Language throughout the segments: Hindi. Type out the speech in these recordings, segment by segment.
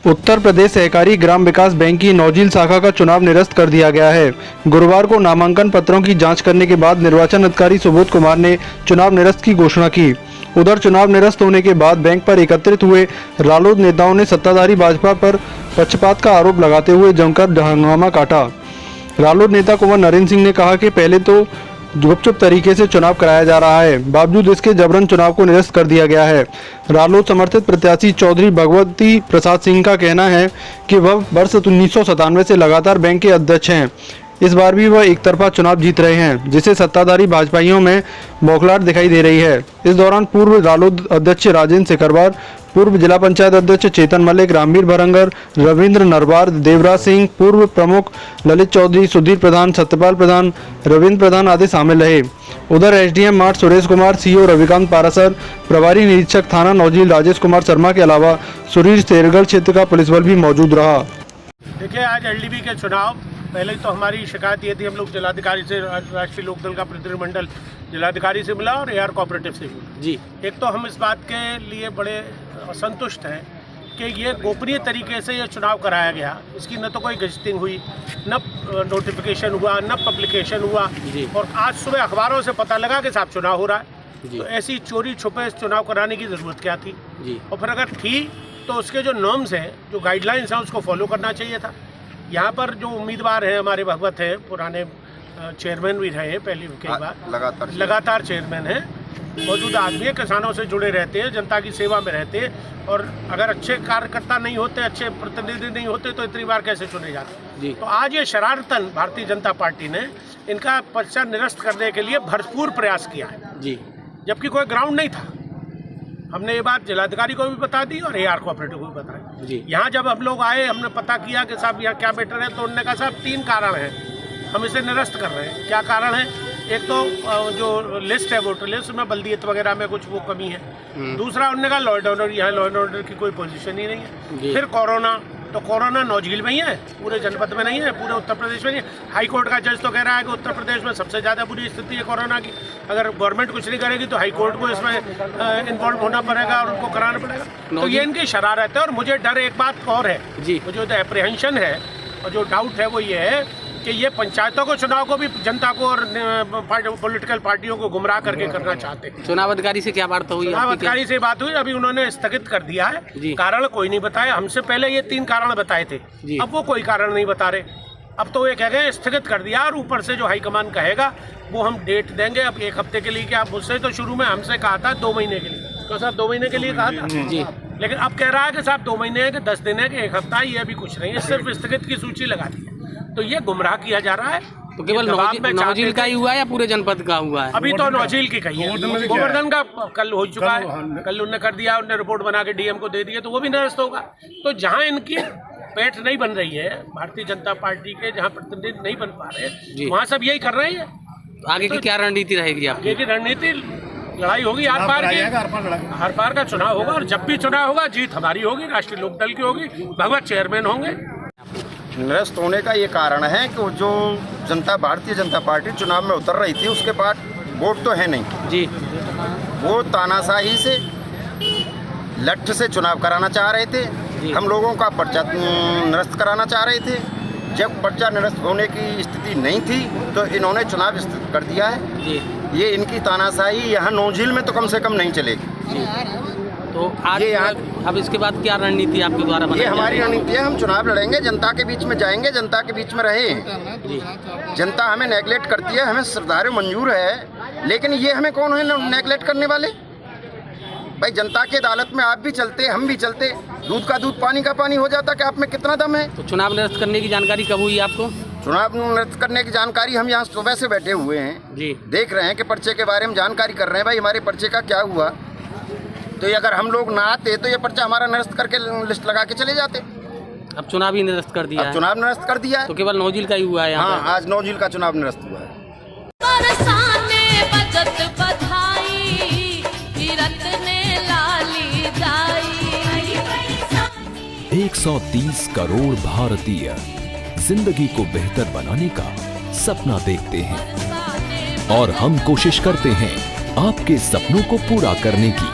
उत्तर प्रदेश सहकारी ग्राम विकास बैंक की नौजील शाखा का चुनाव निरस्त कर दिया गया है। गुरुवार को नामांकन पत्रों की जांच करने के बाद निर्वाचन अधिकारी सुबोध कुमार ने चुनाव निरस्त की घोषणा की। उधर चुनाव निरस्त होने के बाद बैंक पर एकत्रित हुए रालोद नेताओं ने सत्ताधारी भाजपा पर पक्षपात का आरोप लगाते हुए जमकर हंगामा काटा। रालोद नेता कुंवर नरेंद्र सिंह ने कहा कि पहले तो गुपचुप तरीके से चुनाव कराया जा रहा है, बावजूद इसके जबरन चुनाव को निरस्त कर दिया गया है। रालोद समर्थित प्रत्याशी चौधरी भगवती प्रसाद सिंह का कहना है कि वह वर्ष 1997 से लगातार बैंक के अध्यक्ष हैं। इस बार भी वह एक तरफा चुनाव जीत रहे हैं, जिससे सत्ताधारी भाजपाइयों में बौखलाहट दिखाई दे रही है। इस दौरान पूर्व रालोद अध्यक्ष राजेंद्र सिकरवार, पूर्व जिला पंचायत अध्यक्ष चेतन मलिक, रामवीर भरंगर, रविंद्र नरवार, देवराज सिंह, पूर्व प्रमुख ललित चौधरी, सुधीर प्रधान, सत्यपाल प्रधान, रविंद्र प्रधान आदि शामिल रहे। उधर SDM mart Suresh Kumar, CO Ravikant Parashar, प्रभारी निरीक्षक थाना नौजील राजेश कुमार शर्मा के अलावा सुरीर शेरगढ़ क्षेत्र का पुलिस बल भी मौजूद रहा। देखिए, आज एलडीबी के चुनाव, पहले तो हमारी शिकायत ये थी, हम लोग जिलाधिकारी से, राष्ट्रीय लोकदल का प्रतिनिधिमंडल जिलाधिकारी से मिला और एआर कोऑपरेटिव से मिला जी। एक तो हम इस बात के लिए बड़े असंतुष्ट हैं कि ये गोपनीय तरीके से ये चुनाव कराया गया। इसकी न तो कोई गजटिंग हुई, न नोटिफिकेशन हुआ, न पब्लिकेशन हुआ और आज सुबह अखबारों से पता लगा कि साहब चुनाव हो रहा है। तो ऐसी चोरी छुपे चुनाव कराने की ज़रूरत क्या थी? और फिर अगर थी तो उसके जो नॉर्म्स हैं, जो गाइडलाइंस हैं, उसको फॉलो करना चाहिए था। यहाँ पर जो उम्मीदवार हैं, हमारे भगवत हैं, पुराने चेयरमैन भी रहे पहली कई बार, लगातार चेयरमैन हैं, मौजूदा आदमी है, किसानों से जुड़े रहते हैं, जनता की सेवा में रहते हैं और अगर अच्छे कार्यकर्ता नहीं होते, अच्छे प्रतिनिधि नहीं होते तो इतनी बार कैसे चुने जाते? तो आज ये शरारतन भारतीय जनता पार्टी ने इनका पर्चा निरस्त करने के लिए भरपूर प्रयास किया है जी, जबकि कोई ग्राउंड नहीं था। हमने ये बात जिलाधिकारी को भी बता दी और एआर कोऑपरेटिव को भी बताई। यहाँ जब हम लोग आए, हमने पता किया कि साहब यहाँ क्या मैटर है, तो उन्होंने कहा साहब 3 कारण हैं, हम इसे निरस्त कर रहे हैं। क्या कारण है? एक तो जो लिस्ट है, वोटर लिस्ट में बल्दियत वगैरह में कुछ वो कमी है। दूसरा, उन्होंने कहा लॉ एंड ऑर्डर, यहाँ लॉ एंड ऑर्डर की कोई पोजीशन ही नहीं है। फिर कोरोना, तो कोरोना नौजील में ही है, पूरे जनपद में नहीं है, पूरे उत्तर प्रदेश में नहीं है। हाई कोर्ट का जज तो कह रहा है कि उत्तर प्रदेश में सबसे ज़्यादा बुरी स्थिति है कोरोना की। अगर गवर्नमेंट कुछ नहीं करेगी तो हाई कोर्ट को इसमें इन्वॉल्व होना पड़ेगा और उनको कराना पड़ेगा। तो ये इनकी शरारत है। और मुझे डर एक बात और है जी, मुझे जो एप्रीहेंशन है और जो डाउट है वो ये है कि ये पंचायतों को, चुनाव को भी जनता को और पॉलिटिकल पार्टियों को गुमराह करके करना चाहते हैं। चुनाव अधिकारी से क्या वार्ता हुई? चुनाव अधिकारी से बात हुई, अभी उन्होंने स्थगित कर दिया है। कारण कोई नहीं बताया। हमसे पहले ये 3 कारण बताए थे, अब वो कोई कारण नहीं बता रहे। अब तो ये कह गए स्थगित कर दिया और ऊपर से जो हाईकमान कहेगा वो हम डेट देंगे। अब 1 हफ्ते के लिए क्या, मुझसे तो शुरू में हमसे कहा था 2 महीने के लिए, तो साहब 2 महीने के लिए कहा था जी, लेकिन अब कह रहा है कि साहब 2 महीने है कि 10 दिन है कि 1 हफ्ता, ये अभी कुछ नहीं है, सिर्फ स्थगित की सूची लगा दी है। तो ये गुमराह किया जा रहा है। तो केवल नौजील का ही हुआ या पूरे जनपद का हुआ है? अभी तो नौजील की कही है, गोवर्धन का कल हो चुका है, कल उन्होंने कर दिया, उन्होंने रिपोर्ट बना के डीएम को दे दिया, तो वो भी निरस्त होगा। तो जहाँ इनकी पेट नहीं बन रही है, भारतीय जनता पार्टी के जहाँ प्रतिनिधि नहीं बन पा रहे, वहाँ सब यही कर रहे हैं। आगे की क्या रणनीति रहेगी? आगे की रणनीति, लड़ाई होगी आर पार की, हर पार का चुनाव होगा और जब भी चुनाव होगा जीत हमारी होगी, राष्ट्रीय लोकदल की होगी, भगवत चेयरमैन होंगे। निरस्त होने का ये कारण है कि जो जनता, भारतीय जनता पार्टी चुनाव में उतर रही थी, उसके बाद वोट तो है नहीं जी, वो तानाशाही से, लठ से चुनाव कराना चाह रहे थे। हम लोगों का पर्चा निरस्त कराना चाह रहे थे। जब पर्चा निरस्त होने की स्थिति नहीं थी तो इन्होंने चुनाव स्थगित कर दिया है जी। ये इनकी तानाशाही यहाँ नौजील में तो कम से कम नहीं चलेगी जी। तो आज अब इसके बाद क्या रणनीति आपके द्वारा बनाई? ये हमारी रणनीति है, हम चुनाव लड़ेंगे, जनता के बीच में जाएंगे, जनता के बीच में रहे। जनता हमें नेगलेक्ट करती है, हमें श्रद्धालु मंजूर है, लेकिन ये हमें कौन है नेगलेक्ट करने वाले? भाई जनता की अदालत में आप भी चलते, हम भी चलते, दूध का दूध पानी का पानी हो जाता कि आप में कितना दम है। तो चुनाव निरस्त करने की जानकारी कब हुई आपको? चुनाव निरस्त करने की जानकारी हम यहाँ सुबह से बैठे हुए हैं जी, देख रहे हैं कि पर्चे के बारे में जानकारी कर रहे हैं। भाई हमारे पर्चे का क्या हुआ? तो ये अगर हम लोग ना आते तो ये पर्चा हमारा निरस्त करके लिस्ट लगा के चले जाते। अब चुनाव ही निरस्त कर दिया है। चुनाव निरस्त कर दिया है, तो केवल नौजील का ही हुआ है? हाँ, आज नौजील का चुनाव निरस्त हुआ है। 130 करोड़ भारतीय जिंदगी को बेहतर बनाने का सपना देखते हैं और हम कोशिश करते हैं आपके सपनों को पूरा करने की।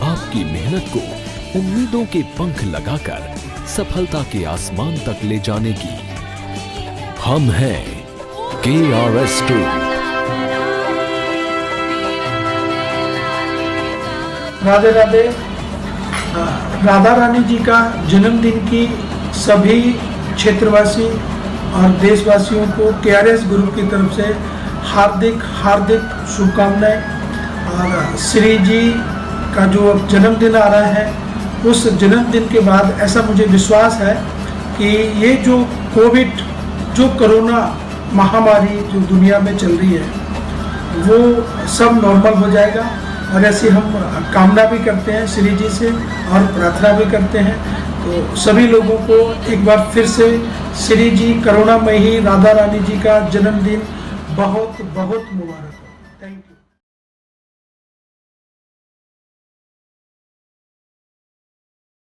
आपकी मेहनत को उम्मीदों के पंख लगाकर सफलता के आसमान तक ले जाने की। हम हैं KRS Tour। राधे राधे। राधा रानी जी का जन्मदिन की सभी क्षेत्रवासी और देशवासियों को KRS ग्रुप की तरफ से हार्दिक हार्दिक शुभकामनाएं। और श्री जी का जो जन्मदिन आ रहा है, उस जन्मदिन के बाद ऐसा मुझे विश्वास है कि ये जो कोविड, जो कोरोना महामारी जो दुनिया में चल रही है, वो सब नॉर्मल हो जाएगा। और ऐसी हम कामना भी करते हैं श्री जी से और प्रार्थना भी करते हैं। तो सभी लोगों को एक बार फिर से श्री जी करुणामयी राधा रानी जी का जन्मदिन बहुत बहुत मुबारक।